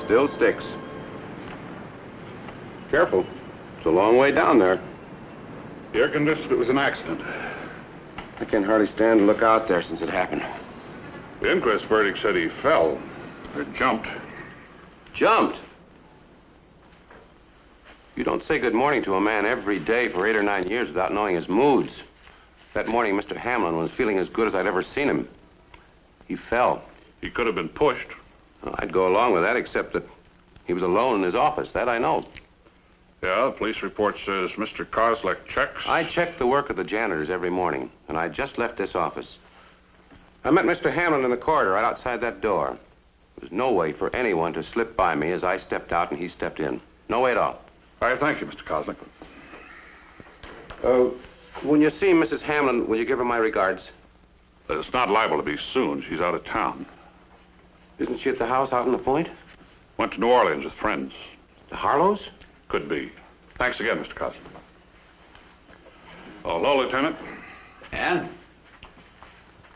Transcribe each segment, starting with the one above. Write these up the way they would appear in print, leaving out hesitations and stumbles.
still sticks. Careful. It's a long way down there. The air conditioned it was an accident. I can hardly stand to look out there since it happened. The inquest verdict said he fell. Or jumped. Jumped? You don't say good morning to a man every day for 8 or 9 years without knowing his moods. That morning, Mr. Hamlin was feeling as good as I'd ever seen him. He fell. He could have been pushed. Well, I'd go along with that, except that he was alone in his office. That I know. Yeah, the police report says Mr. Kozlik checks. I check the work of the janitors every morning, and I just left this office. I met Mr. Hamlin in the corridor right outside that door. There was no way for anyone to slip by me as I stepped out and he stepped in. No way at all. All right, thank you, Mr. Kozlik. When you see Mrs. Hamlin, will you give her my regards? It's not liable to be soon. She's out of town. Isn't she at the house out on the point? Went to New Orleans with friends. The Harlows? Could be. Thanks again, Mr. Kozlik. Oh, hello, Lieutenant. And?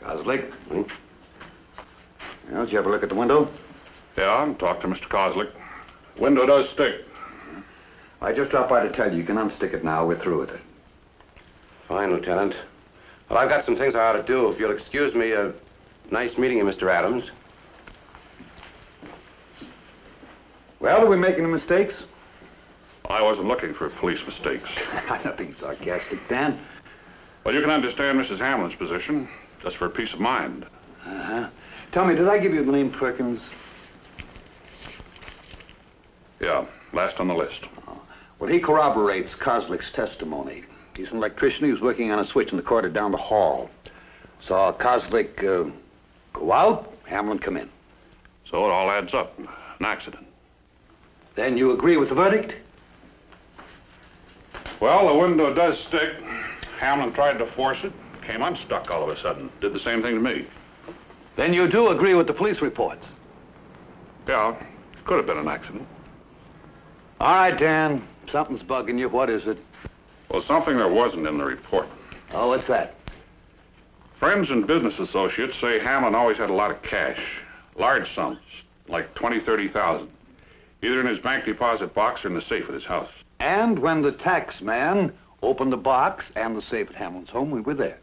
Kozlik? Well, did you ever look at the window? Yeah, and talk to Mr. Kozlik. Window does stick. I just dropped by to tell you can unstick it now. We're through with it. Fine, Lieutenant. Well, I've got some things I ought to do. If you'll excuse me, nice meeting you, Mr. Adams. Well, are we making any mistakes? I wasn't looking for police mistakes. I'm not being sarcastic, Dan. Well, you can understand Mrs. Hamlin's position, just for peace of mind. Uh-huh. Tell me, did I give you the name Perkins? Yeah, last on the list. Oh. Well, he corroborates Kozlik's testimony. He's an electrician. He was working on a switch in the corridor down the hall. Saw Kozlik go out, Hamlin come in. So it all adds up. An accident. Then you agree with the verdict? Well, the window does stick. Hamlin tried to force it. Came unstuck all of a sudden. Did the same thing to me. Then you do agree with the police reports? Yeah, could have been an accident. All right, Dan. Something's bugging you. What is it? Well, something there wasn't in the report. Oh, what's that? Friends and business associates say Hamlin always had a lot of cash. Large sums, like 20, 30,000. Either in his bank deposit box or in the safe at his house. And when the tax man opened the box and the safe at Hamlin's home, we were there.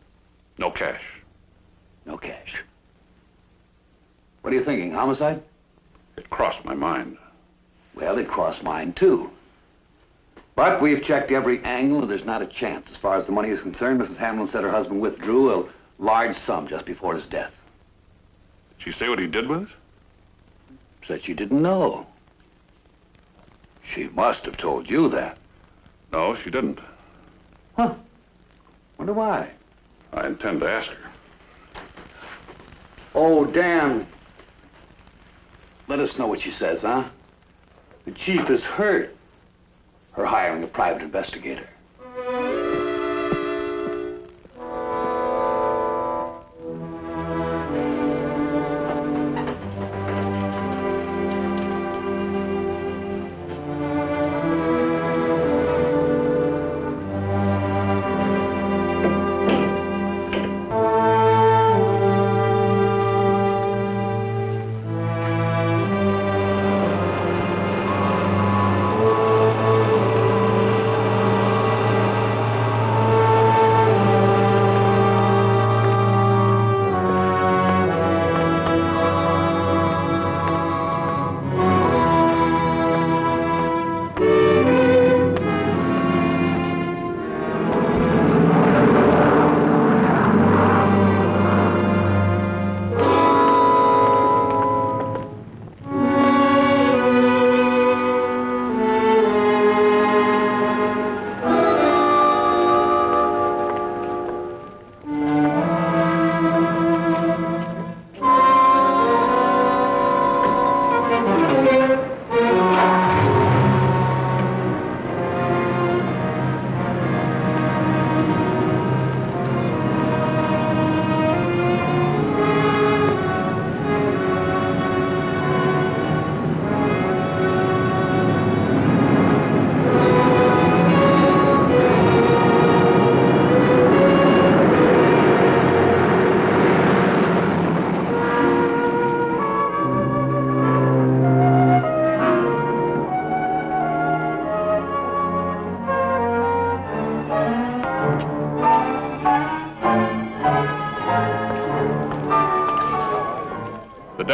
No cash. No cash. What are you thinking, homicide? It crossed my mind. Well, it crossed mine, too. But we've checked every angle, and there's not a chance. As far as the money is concerned, Mrs. Hamlin said her husband withdrew a large sum just before his death. Did she say what he did with it? Said she didn't know. She must have told you that. No, she didn't. Huh. Wonder why. I intend to ask her. Oh, Dan. Let us know what she says, huh? The chief is hurt. Her hiring a private investigator.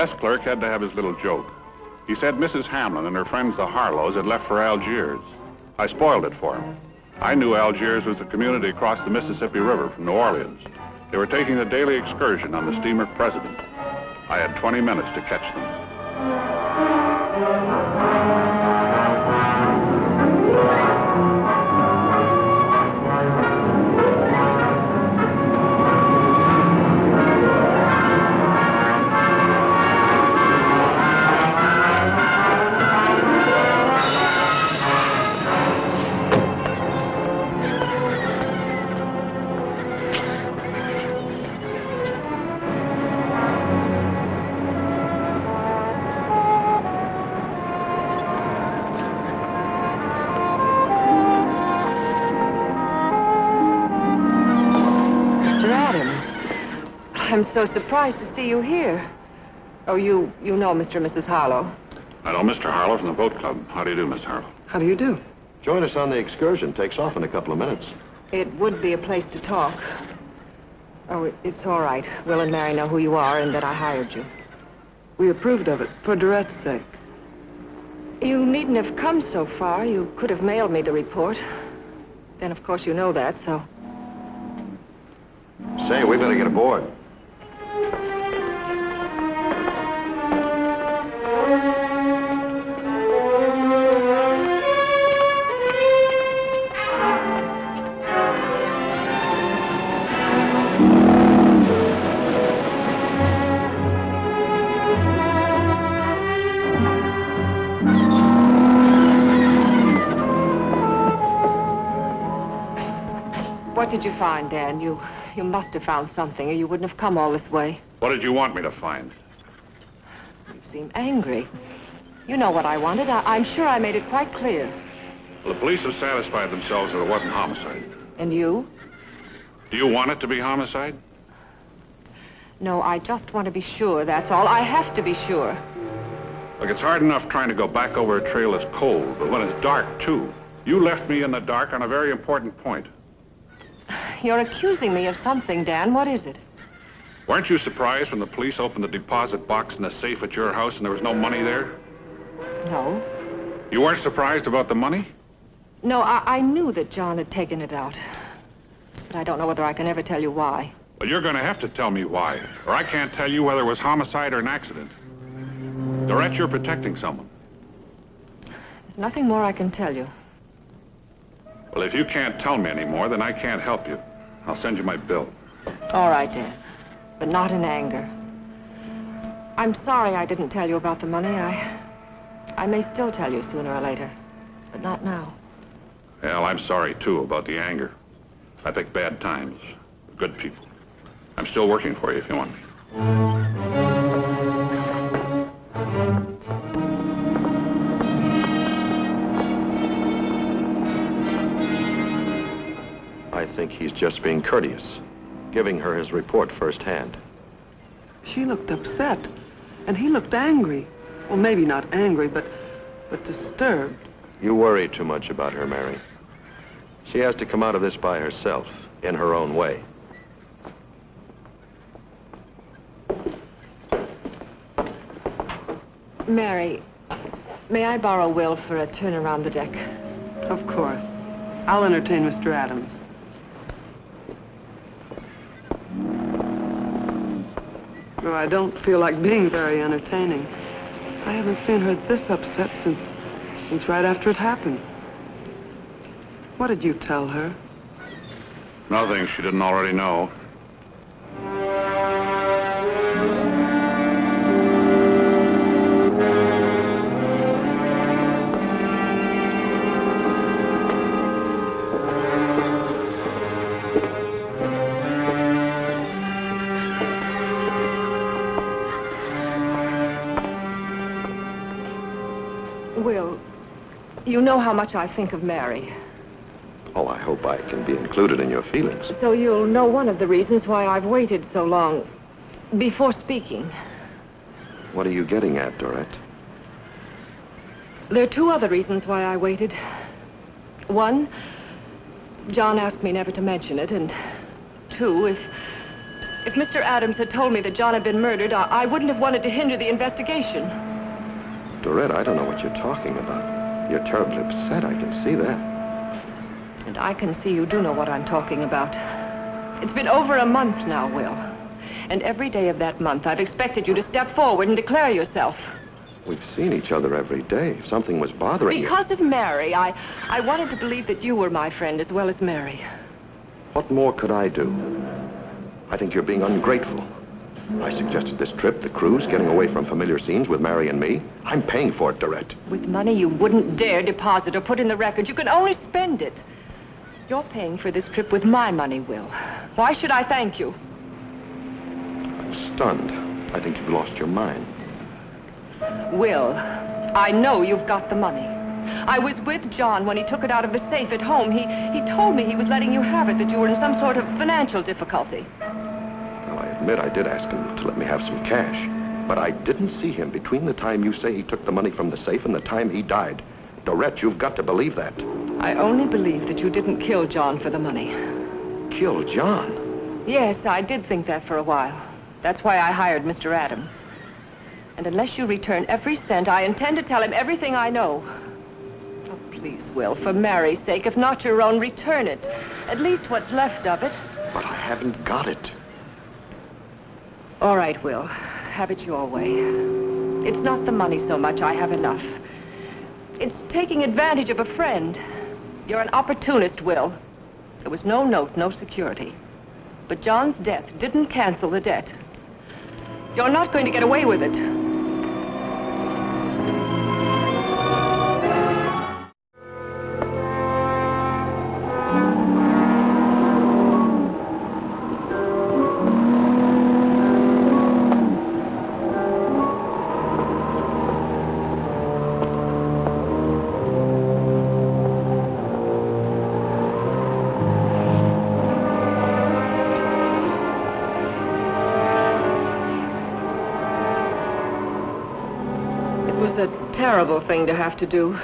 desk clerk had to have his little joke. He said Mrs. Hamlin and her friends, the Harlows, had left for Algiers. I spoiled it for him. I knew Algiers was the community across the Mississippi River from New Orleans. They were taking a daily excursion on the steamer President. I had 20 minutes to catch them. I'm so surprised to see you here. Oh, you know Mr. and Mrs. Harlow. I know Mr. Harlow from the boat club. How do you do, Miss Harlow? How do you do? Join us on the excursion. Takes off in a couple of minutes. It would be a place to talk. Oh, it's all right. Will and Mary know who you are and that I hired you. We approved of it, for Durette's sake. You needn't have come so far. You could have mailed me the report. Then, of course, you know that, so... Say, we better get aboard. What did you find, Dan? You must have found something, or you wouldn't have come all this way. What did you want me to find? You seem angry. You know what I wanted. I'm sure I made it quite clear. Well, the police have satisfied themselves that it wasn't homicide. And you? Do you want it to be homicide? No, I just want to be sure, that's all. I have to be sure. Look, it's hard enough trying to go back over a trail that's cold, but when it's dark, too. You left me in the dark on a very important point. You're accusing me of something, Dan. What is it? Weren't you surprised when the police opened the deposit box in the safe at your house and there was no money there? No. You weren't surprised about the money? No, I knew that John had taken it out. But I don't know whether I can ever tell you why. Well, you're going to have to tell me why, or I can't tell you whether it was homicide or an accident. Dorette, you're protecting someone. There's nothing more I can tell you. Well, if you can't tell me anymore, then I can't help you. I'll send you my bill. All right, Dan. But not in anger. I'm sorry I didn't tell you about the money. I may still tell you sooner or later, but not now. Well, I'm sorry, too, about the anger. I picked bad times. Good people. I'm still working for you if you want me. I think he's just being courteous, giving her his report firsthand. She looked upset, and he looked angry. Well, maybe not angry, but disturbed. You worry too much about her, Mary. She has to come out of this by herself, in her own way. Mary, may I borrow Will for a turn around the deck? Of course. I'll entertain Mr. Adams. Well, I don't feel like being very entertaining. I haven't seen her this upset since right after it happened. What did you tell her? Nothing she didn't already know. Will, you know how much I think of Mary. Oh, I hope I can be included in your feelings. So you'll know one of the reasons why I've waited so long before speaking. What are you getting at, Dorette? There are two other reasons why I waited. One, John asked me never to mention it, and two, If Mr. Adams had told me that John had been murdered, I wouldn't have wanted to hinder the investigation. Dorette, I don't know what you're talking about. You're terribly upset, I can see that. And I can see you do know what I'm talking about. It's been over a month now, Will. And every day of that month, I've expected you to step forward and declare yourself. We've seen each other every day. If something was bothering you... Because of Mary, I wanted to believe that you were my friend as well as Mary. What more could I do? I think you're being ungrateful. I suggested this trip, the cruise, getting away from familiar scenes with Mary and me. I'm paying for it, Dorette. With money you wouldn't dare deposit or put in the record. You can only spend it. You're paying for this trip with my money, Will. Why should I thank you? I'm stunned. I think you've lost your mind. Will, I know you've got the money. I was with John when he took it out of his safe at home. He told me he was letting you have it, that you were in some sort of financial difficulty. Well, I admit I did ask him to let me have some cash. But I didn't see him between the time you say he took the money from the safe and the time he died. Dorette, you've got to believe that. I only believe that you didn't kill John for the money. Kill John? Yes, I did think that for a while. That's why I hired Mr. Adams. And unless you return every cent, I intend to tell him everything I know. Oh, please, Will, for Mary's sake, if not your own, return it. At least what's left of it. But I haven't got it. All right, Will. Have it your way. It's not the money so much. I have enough. It's taking advantage of a friend. You're an opportunist, Will. There was no note, no security. But John's death didn't cancel the debt. You're not going to get away with it. Terrible thing to have to do.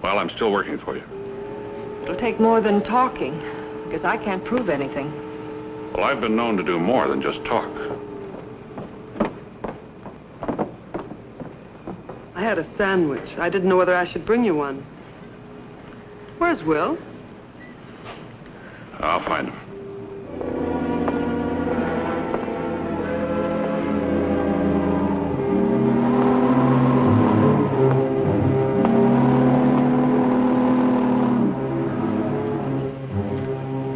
Well, I'm still working for you. It'll take more than talking, because I can't prove anything. Well, I've been known to do more than just talk. I had a sandwich. I didn't know whether I should bring you one. Where's Will? I'll find him.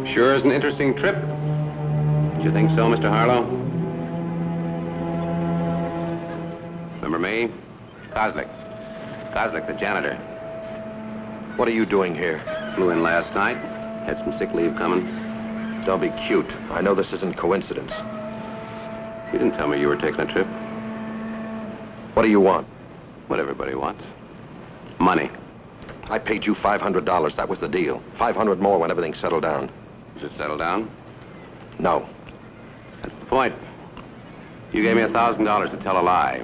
Sure is an interesting trip. Did you think so, Mr. Harlow? Remember me? Kozlik, the janitor. What are you doing here? Flew in last night. Had some sick leave coming. Don't be cute. I know this isn't coincidence. You didn't tell me you were taking a trip. What do you want? What everybody wants. Money. I paid you $500. That was the deal. 500 more when everything's settled down. Is it settled down? No. That's the point. You gave me $1,000 to tell a lie.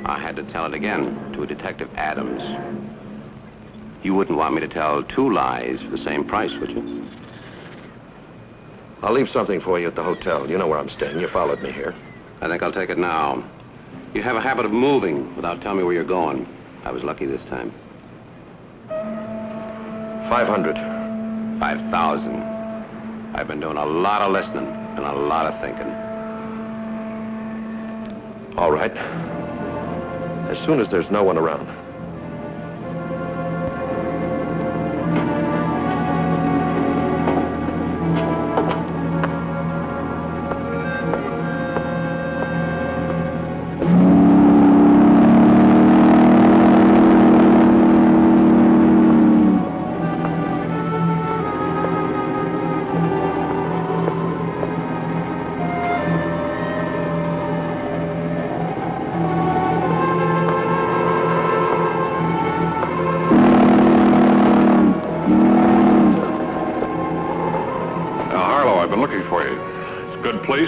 I had to tell it again to a Detective Adams. You wouldn't want me to tell 2 lies for the same price, would you? I'll leave something for you at the hotel. You know where I'm staying. You followed me here. I think I'll take it now. You have a habit of moving without telling me where you're going. I was lucky this time. 500. 5,000. I've been doing a lot of listening and a lot of thinking. All right. As soon as there's no one around.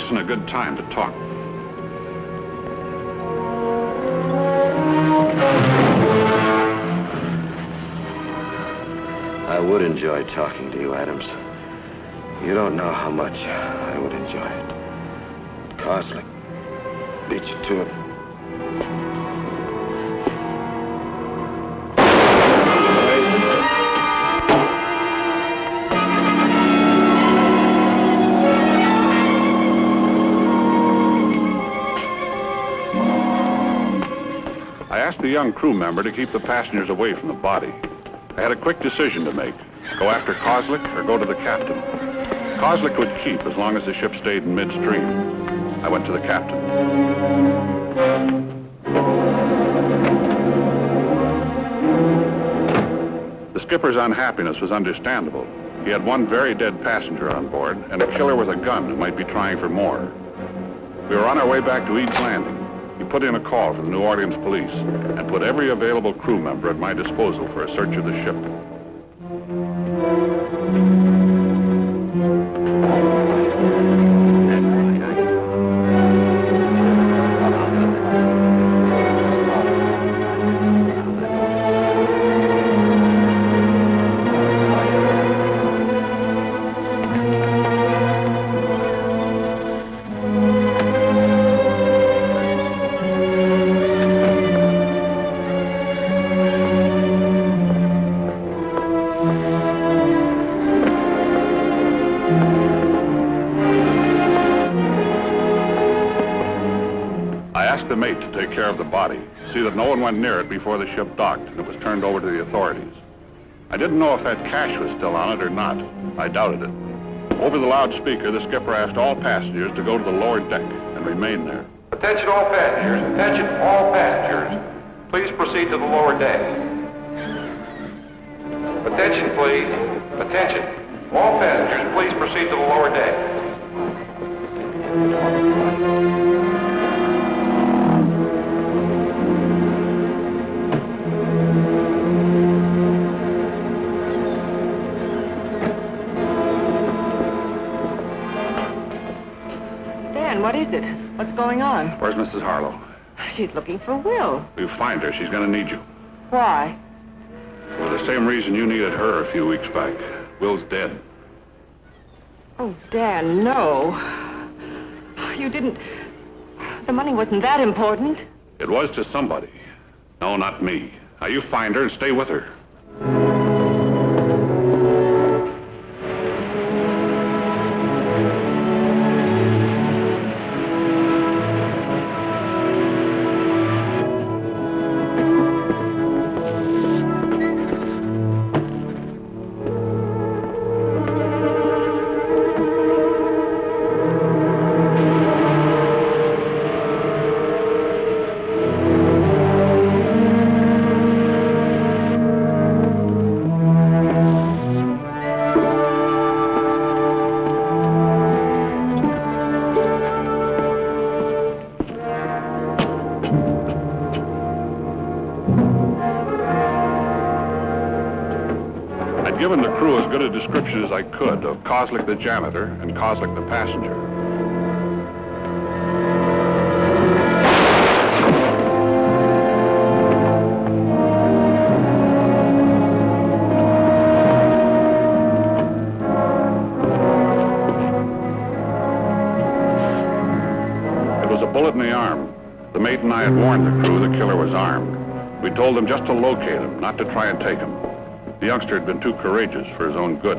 And a good time to talk. I would enjoy talking to you, Adams. You don't know how much I would enjoy it. Coslick. Beat you to it. I asked the young crew member to keep the passengers away from the body. I had a quick decision to make. Go after Coslick or go to the captain. Coslick would keep as long as the ship stayed in midstream. I went to the captain. The skipper's unhappiness was understandable. He had one very dead passenger on board and a killer with a gun who might be trying for more. We were on our way back to Eads Landing. He put in a call for the New Orleans police and put every available crew member at my disposal for a search of the ship. The mate to take care of the body, see that no one went near it before the ship docked and it was turned over to the authorities. I didn't know if that cash was still on it or not. I doubted it. Over the loudspeaker, the skipper asked all passengers to go to the lower deck and remain there. Attention all passengers, attention all passengers. Please proceed to the lower deck. Attention please, attention. All passengers, please proceed to the lower deck. What is it? What's going on? Where's Mrs. Harlow? She's looking for Will. You find her. She's going to need you. Why? For the same reason you needed her a few weeks back. Will's dead. Oh, Dan, no. You didn't... The money wasn't that important. It was to somebody. No, not me. Now you find her and stay with her. Given the crew as good a description as I could of Coslick the janitor and Coslick the passenger. It was a bullet in the arm. The mate and I had warned the crew the killer was armed. We told them just to locate him, not to try and take him. The youngster had been too courageous for his own good.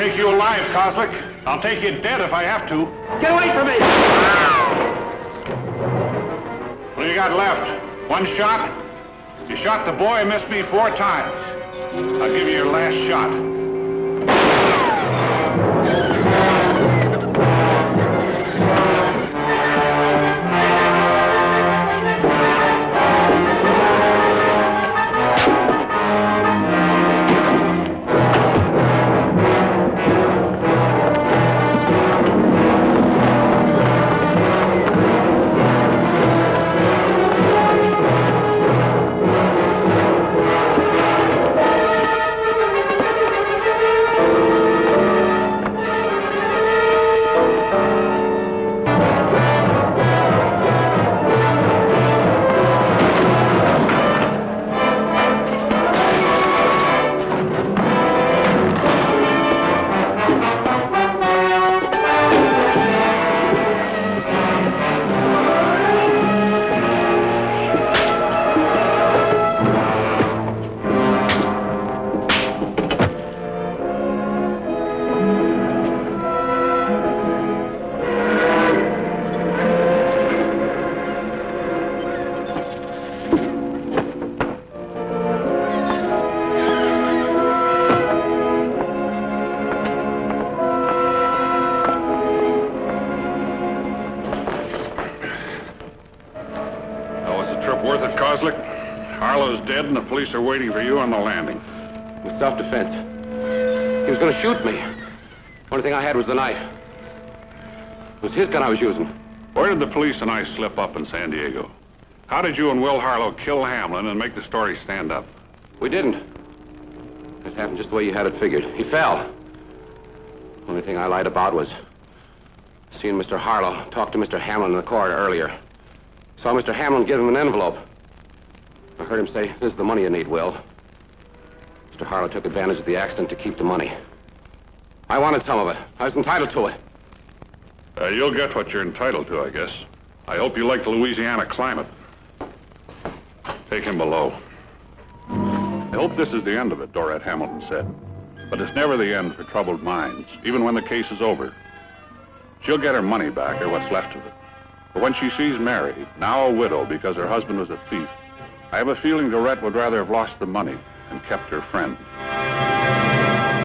take you alive, Kozlik. I'll take you dead if I have to. Get away from me! What do you got left? One shot? You shot the boy and missed me 4 times. I'll give you your last shot. Harlow's dead and the police are waiting for you on the landing. It was self-defense. He was going to shoot me. Only thing I had was the knife. It was his gun I was using. Where did the police and I slip up in San Diego? How did you and Will Harlow kill Hamlin and make the story stand up? We didn't. It happened just the way you had it figured. He fell. Only thing I lied about was seeing Mr. Harlow talk to Mr. Hamlin in the corridor earlier. Saw Mr. Hamlin give him an envelope. I heard him say, "This is the money you need, Will." Mr. Harlow took advantage of the accident to keep the money. I wanted some of it. I was entitled to it. You'll get what you're entitled to, I guess. I hope you like the Louisiana climate. Take him below. I hope this is the end of it, Dorette Hamilton said. But it's never the end for troubled minds, even when the case is over. She'll get her money back, or what's left of it. But when she sees Mary, now a widow because her husband was a thief, I have a feeling Dorette would rather have lost the money and kept her friend.